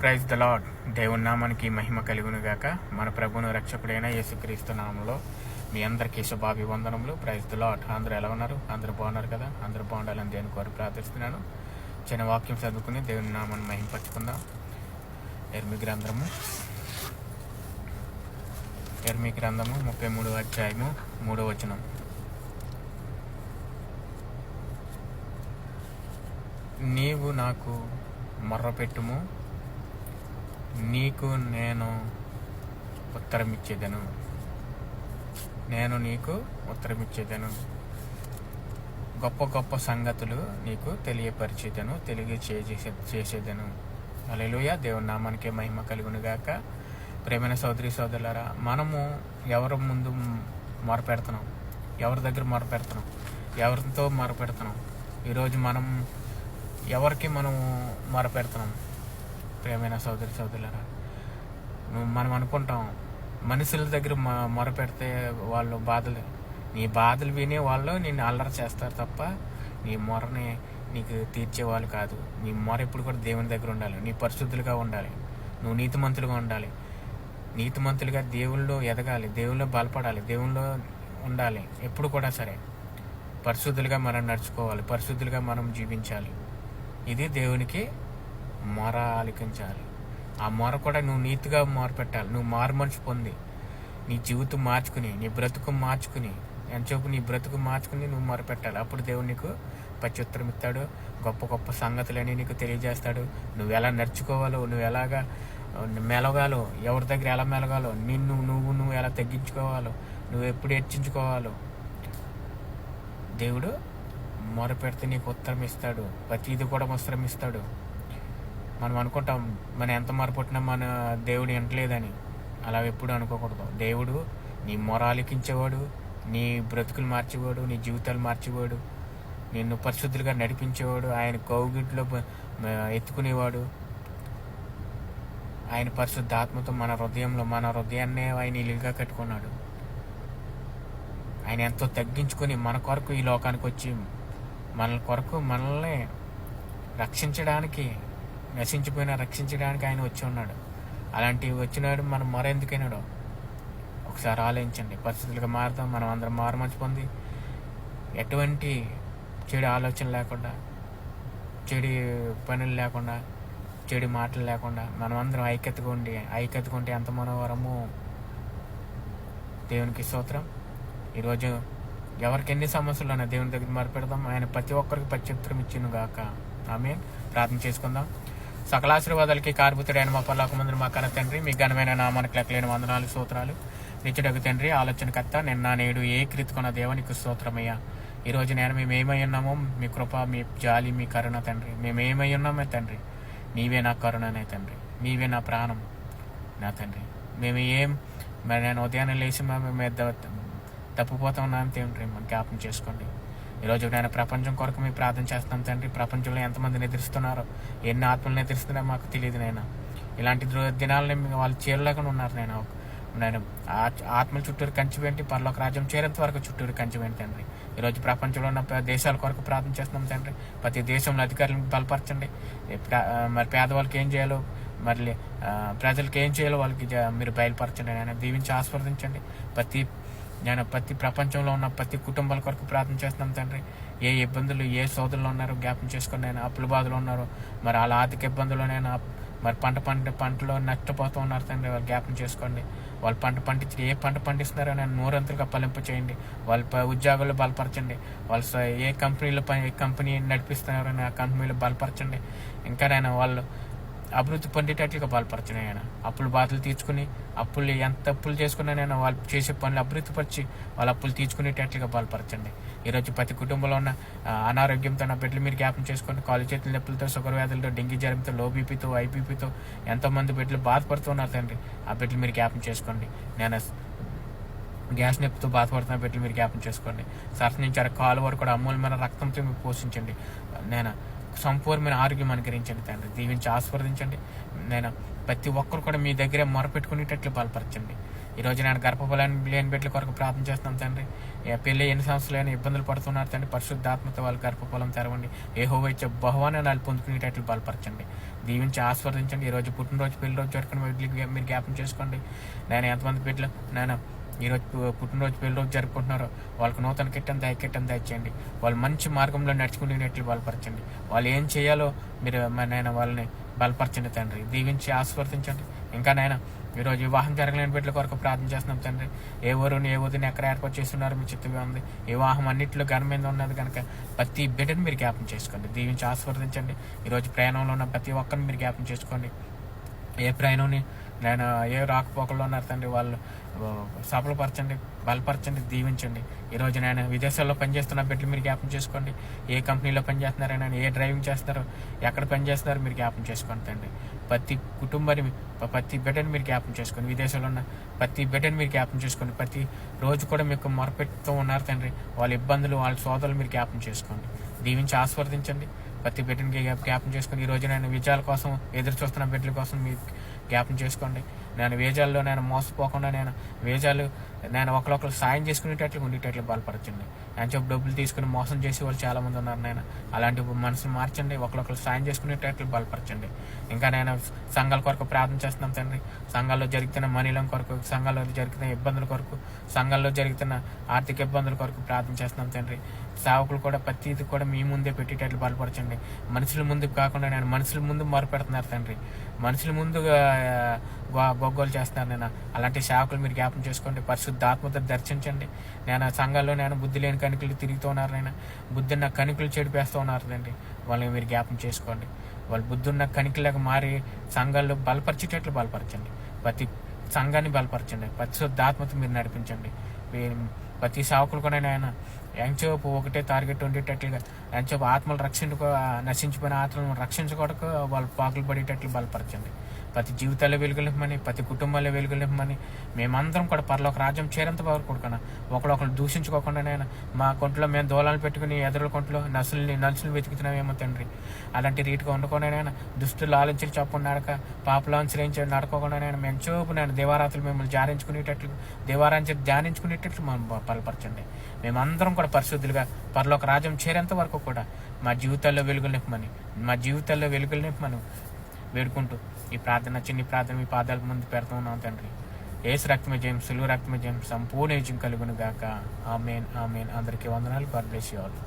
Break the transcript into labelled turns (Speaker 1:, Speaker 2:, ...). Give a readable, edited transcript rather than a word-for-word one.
Speaker 1: Praise the lord. దేవుని నామానికి మహిమ కలుగును గాక. మన ప్రభువును రక్షకుడైన యేసుక్రీస్తు నామంలో మీ అందరికీ శుభాభివందనములు. Praise the lord. అందరూ ఎలా ఉన్నారు? అందరూ బాగున్నారు కదా? అందరూ బాగుండాలని దేవుని కోరి ప్రార్థిస్తున్నాను. చిన్న వాక్యం చదువుకుని దేవుని నామాన్ని మహిమపరచుకుందాం. ఎర్మి గ్రంథము 33వ అధ్యాయము 3వ వచనం. నీవు నాకు మొర్రపెట్టుము, నీకు నేను ఉత్తరమిచ్చేదను. నీకు ఉత్తరమిచ్చేదను. గొప్ప గొప్ప సంగతులు నీకు తెలియపరిచేదను, చేసేదను. హల్లెలూయా. దేవుని నామానికి మహిమ కలుగును గాక. ప్రేమైన సోదరి సోదరులారా, మనము ఎవరి ముందు మొరపెడుతున్నాం? ఎవరి దగ్గర మొరపెడుతున్నాం? ఎవరితో మొరపెడుతున్నాం? ఈరోజు మనం ఎవరికి మనము మొరపెడుతున్నాం? ప్రేమైన సోదరి సోదరులారా, మనం అనుకుంటాం మనుషుల దగ్గర మొరపెడితే వాళ్ళు నీ బాధలు వినే వాళ్ళు నిన్ను అల్లరి చేస్తారు తప్ప నీ మొరని నీకు తీర్చేవాళ్ళు కాదు. నీ మొర ఎప్పుడు కూడా దేవుని దగ్గర ఉండాలి. నీ పరిశుద్ధులుగా ఉండాలి. నువ్వు నీతిమంతులుగా ఉండాలి. నీతిమంతులుగా దేవుళ్ళు ఎదగాలి, దేవుళ్ళు బలపడాలి, దేవుళ్ళు ఉండాలి. ఎప్పుడు కూడా సరే పరిశుద్ధులుగా మనం నడుచుకోవాలి, పరిశుద్ధులుగా మనం జీవించాలి. ఇది దేవునికి మొర ఆలకించాలి. ఆ మొర కూడా నువ్వు నీతిగా మొరపెట్టాలి. నువ్వు మారు మనసు పొంది నీ జీవితం మార్చుకుని, నీ బ్రతుకు మార్చుకుని, ఎంతసేపు నీ బ్రతుకు మార్చుకుని నువ్వు మొరపెట్టాలి. అప్పుడు దేవుడు నీకు ప్రత్యుత్తరం ఇస్తాడు. గొప్ప గొప్ప సంగతులని నీకు తెలియజేస్తాడు. నువ్వు ఎలా నడుచుకోవాలో, నువ్వు ఎలాగా మెలగాలో, ఎవరి దగ్గర ఎలా మెలగాలో, నువ్వు ఎలా తగ్గించుకోవాలో, నువ్వు ఎప్పుడు హెచ్చించుకోవాలో దేవుడు మొరపెడితే నీకు ఉత్తరం ఇస్తాడు. ప్రతిది కూడా ఉత్తరం ఇస్తాడు. మనం అనుకుంటాం మనం ఎంత మొరపెట్టినా మన దేవుడు వినట్లేదని. అలా ఎప్పుడు అనుకోకూడదు. దేవుడు నీ మొర ఆలకించేవాడు, నీ బ్రతుకులు మార్చేవాడు, నీ జీవితాలు మార్చేవాడు, నిన్ను పరిశుద్ధులుగా నడిపించేవాడు, ఆయన కౌగిట్లో ఎత్తుకునేవాడు. ఆయన పరిశుద్ధ ఆత్మతో మన హృదయాన్నే ఆయన ఇల్లుగా కట్టుకున్నాడు. ఆయన ఎంతో తగ్గించుకొని మన కొరకు ఈ లోకానికి వచ్చి మనల్ని రక్షించడానికి, రక్షించడానికి ఆయన వచ్చి ఉన్నాడు. అలాంటివి వచ్చినాడు. మనం మరెందుకైనాడో ఒకసారి ఆలోచించండి. పరిస్థితులుగా మారుతాం. మనం అందరం మారుమనసు పొంది ఎటువంటి చెడు ఆలోచన లేకుండా, చెడు పనులు లేకుండా, చెడు మాటలు లేకుండా మనం అందరం ఐక్యతగా ఉంటే ఎంత మనోహరము. దేవునికి స్తోత్రం. ఈరోజు ఎవరికి ఎన్ని సమస్యలు ఉన్నా దేవుని దగ్గర మొరపెడదాం. ఆయన ప్రతి ఒక్కరికి ప్రత్యుత్తరం ఇచ్చును గాక. ఆమేన్. ప్రార్థన చేసుకుందాం. సకల ఆశీర్వాదాలకి కారుపుతుడైన మా పరలోకమందున మా కన్న తండ్రి, మీ ఘనమైన నామానికి లెక్కలేని వందనాలు, స్తోత్రాలు. నిత్యుడగు తండ్రి, ఆలోచనకర్త, నిన్న నేడు ఏకీకృతుకున్న దేవునికి స్తోత్రమయ్యా. ఈరోజు మేము ఏమై ఉన్నామో మీ కృప, మీ జాలి, మీ కరుణ తండ్రి. మేము ఏమై ఉన్నామే తండ్రి, నీవే నా కరుణనే తండ్రి, నీవే నా ప్రాణం నా తండ్రి. మరి నేను ఉదయాన్నే లేచి మేము తప్పిపోతా ఉన్నాను తండ్రి, మనం జ్ఞాపకం చేసుకోండి. ఈరోజు నేను ప్రపంచం కొరకు మేము ప్రార్థన చేస్తున్నాం తండ్రి. ప్రపంచంలో ఎంతమంది నిద్రిస్తున్నారో, ఎన్ని ఆత్మలు నిద్రిస్తున్నారో మాకు తెలియదు నైనా. ఇలాంటి దినాలని వాళ్ళు చేరలేకుండా ఉన్నారు నేను ఆత్మల చుట్టూరు కంచి పెట్టి పరలోక రాజ్యం చేరేంత వరకు చుట్టూరు కంచి పెట్టి తండ్రి. ఈరోజు ప్రపంచంలో ఉన్న దేశాల కొరకు ప్రార్థన చేస్తున్నాం తండ్రి. ప్రతి దేశంలో అధికారులను బలపరచండి. మరి పేదవాళ్ళకి ఏం చేయాలో, మరి ప్రజలకు ఏం చేయాలో వాళ్ళకి మీరు బయలుపరచండి. నేను దీవించి ఆస్వాదించండి. ప్రతి ప్రపంచంలో ఉన్న ప్రతి కుటుంబాల కొరకు ప్రార్థన చేస్తున్నాం తండ్రి. ఏ ఇబ్బందులు, ఏ సోదరులు ఉన్నారో జ్ఞాపకం చేసుకుని నేను అప్పుల బాధలు ఉన్నారు, మరి వాళ్ళ ఆర్థిక ఇబ్బందుల్లోనైనా, మరి పంటలో నష్టపోతూ ఉన్నారు తండ్రి. వాళ్ళు జ్ఞాపకం చేసుకోండి. వాళ్ళు ఏ పంట పండిస్తున్నారో నేను నూరంతులుగా ఫలింపు చేయండి. వాళ్ళ ఉద్యోగాలు బలపరచండి. వాళ్ళు ఏ కంపెనీ నడిపిస్తున్నారో ఆ కంపెనీలు బలపరచండి. ఇంకా నేను వాళ్ళు అభివృద్ధి పొందేటట్లుగా బలపరచండి. ఆయన అప్పులు బాధలు తీర్చుకుని, ఎంత అప్పులు చేసుకున్నా నేను వాళ్ళు చేసే పనులు అభివృద్ధి పరిచి వాళ్ళ అప్పులు తీర్చుకునేటట్లుగా బలపరచండి. ఈరోజు ప్రతి కుటుంబంలో ఉన్న అనారోగ్యంతో నా బిడ్డలు మీరు జ్ఞాపకం చేసుకోండి. కాలు చేతుల నొప్పులతో, షుగర్ వ్యాధులతో, డెంగ్యూ జ్వరంతో, లో బీపీతో, ఐపీపీతో ఎంతోమంది బిడ్డలు బాధపడుతున్నారు తండ్రి. ఆ బిడ్డలు మీరు జ్ఞాపకం చేసుకోండి. నేను గ్యాస్ నొప్పితో బాధపడుతున్న బిడ్డలు మీరు జ్ఞాపకం చేసుకోండి. సరస్సు నుంచి కాలు వరకు కూడా అమూల్యమైన రక్తంతో మీరు పోషించండి. నేను సంపూర్ణమైన ఆరోగ్యం అనుగ్రహించండి తండ్రి. దీవించి ఆస్వాదించండి. నేను ప్రతి ఒక్కరు కూడా మీ దగ్గరే మొరపెట్టుకునేటట్లు బలపరచండి. ఈరోజు నేను గర్భఫలాన్ని లేని బిడ్డల కొరకు ప్రార్థన చేస్తున్నాం తండ్రి. పెళ్ళి ఎన్ని సంవత్సరాలైనా ఇబ్బందులు పడుతున్నారు తండ్రి. పరిశుద్ధాత్మతో వాళ్ళ గర్భఫలం తెరవండి. యెహోవా ఇచ్చే బహుమానాలు పొందుకునేటట్లు బలపరచండి. దీవించి ఆస్వాదించండి. ఈరోజు పుట్టినరోజు పెళ్లిరోజు జరుపుకుని వీటికి మీరు జ్ఞాపం చేసుకోండి. నేను ఎంతమంది బిడ్డలు నేను ఈరోజు పుట్టినరోజు పెళ్లిరోజు జరుపుకుంటున్నారో వాళ్ళకి నూతన కిట్టని దయచేయండి. వాళ్ళు మంచి మార్గంలో నడుచుకునేట్లు బలపరచండి. వాళ్ళు ఏం చేయాలో మీరు నేను వాళ్ళని బలపరచండి తండ్రి. దీవించి ఆస్వాదించండి. ఇంకా నాయన ఈరోజు వివాహం జరగలేని బిడ్డల కొరకు ప్రార్థన చేస్తున్నాం తండ్రి. ఏ ఊరుని ఏ ఊరిని ఎక్కడ ఏర్పాటు చేస్తున్నారు మీ చిత్తమే ఉంది. వివాహం అన్నింటిలో ఘనమైన ఉన్నది కనుక ప్రతి బిడ్డను మీరు జ్ఞాపం చేసుకోండి. దీవించి ఆస్వాదించండి. ఈరోజు ప్రయాణంలో ఉన్న ప్రతి ఒక్కరిని మీరు జ్ఞాపం చేసుకోండి. ఏ ప్రయాణంని నేను ఏ రాకపోకల్లో ఉన్నారు తండ్రి, వాళ్ళు సఫలపరచండి, బలపరచండి, దీవించండి. ఈరోజు నేను విదేశాల్లో పనిచేస్తున్న బిడ్డలు మీరు జ్ఞాపం చేసుకోండి. ఏ కంపెనీలో పనిచేస్తున్నారైనా, ఏ డ్రైవింగ్ చేస్తున్నారో, ఎక్కడ పనిచేస్తున్నారో మీరు జ్ఞాపం చేసుకోండి తండ్రి. ప్రతి కుటుంబాన్ని ప్రతి బిడ్డని మీరు జ్ఞాపం చేసుకోండి. విదేశాల్లో ఉన్న ప్రతి బిడ్డని మీరు జ్ఞాపం చేసుకోండి. ప్రతి రోజు కూడా మీకు మొరపెడుతూ ఉన్నారు తండ్రి. వాళ్ళ ఇబ్బందులు, వాళ్ళ సోదరులు మీరు జ్ఞాపం చేసుకోండి. దీవించి ఆస్వాదించండి. ప్రతి బిడ్డని జ్ఞాపం చేసుకుని ఈరోజు నేను విజయాల కోసం ఎదురు చూస్తున్న బిడ్డల కోసం మీరు జ్ఞాపం చేసుకోండి. నేను వేజాల్లో నేను మోసపోకుండా నేను ఒకరొకరు సాయం చేసుకునేటట్లు ఉండేటట్లు బలపరచండి. నేను చెప్పి డబ్బులు తీసుకుని మోసం చేసే వాళ్ళు చాలా మంది ఉన్నారు. నేను అలాంటి మనసును మార్చండి. ఒకరొకరు సాయం చేసుకునేటట్లు బలపరచండి. ఇంకా నేను సంఘాల కొరకు ప్రార్థన చేస్తున్నాం తండ్రి. సంఘాల్లో జరుగుతున్న మనీలం కొరకు, సంఘాల్లో జరుగుతున్న ఇబ్బందుల కొరకు, సంఘాల్లో జరుగుతున్న ఆర్థిక ఇబ్బందుల కొరకు ప్రార్థన చేస్తున్నాం తండ్రి. సేవకులు కూడా ప్రతిది కూడా మీ ముందే పెట్టేటట్లు బలపరచండి. మనుషుల ముందు కాకుండా నేను మనుషుల ముందు మొరపెడుతున్నారు తండ్రి. మనుషుల ముందుగా గొగ్గోలు చేస్తున్నారు. నేను అలాంటి సేవకులు మీరు జ్ఞాపం చేసుకోండి. పరిశుద్ధాత్మతో దర్శించండి. నేను సంఘాల్లో నేను బుద్ధి లేని కణికలు తిరుగుతూ ఉన్నారు. నేను బుద్ధి ఉన్న కణికలు చెడిపేస్తూ ఉన్నారు తండ్రి. వాళ్ళని మీరు జ్ఞాపం చేసుకోండి. వాళ్ళు బుద్ధి ఉన్న కణికలకు మారి సంఘాల్లో బలపరిచేటట్లు బలపరచండి. ప్రతి సంఘాన్ని బలపరచండి. పరిశుద్ధాత్మతో మీరు నడిపించండి. ప్రతి సేవకులు కూడా నేను ఎంచోపు ఒకటే టార్గెట్ ఉండేటట్లుగా, ఎంచోపు ఆత్మలు నశించిపోయిన ఆత్మలను రక్షించుకోవడానికి వాళ్ళు పాకులు పడేటట్లు బలపరచండి. ప్రతి జీవితాల్లో వెలుగులిమ్మని, ప్రతి కుటుంబాల్లో వెలుగులిమ్మని, మేమందరం కూడా పరలోక రాజ్యం చేరేంత వరకు కూడా ఒకళ్ళు దూషించుకోకుండా నేను మా కొంట్లో మేము దూలాలు పెట్టుకుని ఎదురుల కొంట్లో నలుసులు వెతుకుతున్నామేమో తండ్రి. అలాంటి రీతిగా ఉండకుండా నేను దుస్తులు ఆలోచించి చెప్పకుండా నడక, పాపలు అనుసరించి నడకోకుండా నేను మెంచోపు నేను దేవారాత్రులు మిమ్మల్ని ధ్యానించుకునేటట్లు మనం బలపరచండి. మేమందరం కూడా పరిశుద్ధులుగా పరలోక రాజ్యం చేరేంత వరకు కూడా మా జీవితాల్లో వెలుగులు నింపమని వేడుకుంటూ ఈ ప్రార్థన, చిన్ని ప్రార్థన మీ పాదాల ముందు పెడుతూ ఉన్నాం తండ్రి. యేసు రక్తమే జయం, సులువు రక్తమే జయం, సంపూర్ణ విజయం కలుగును గాక. ఆమేన్. అందరికీ వందనాలు. God bless you all.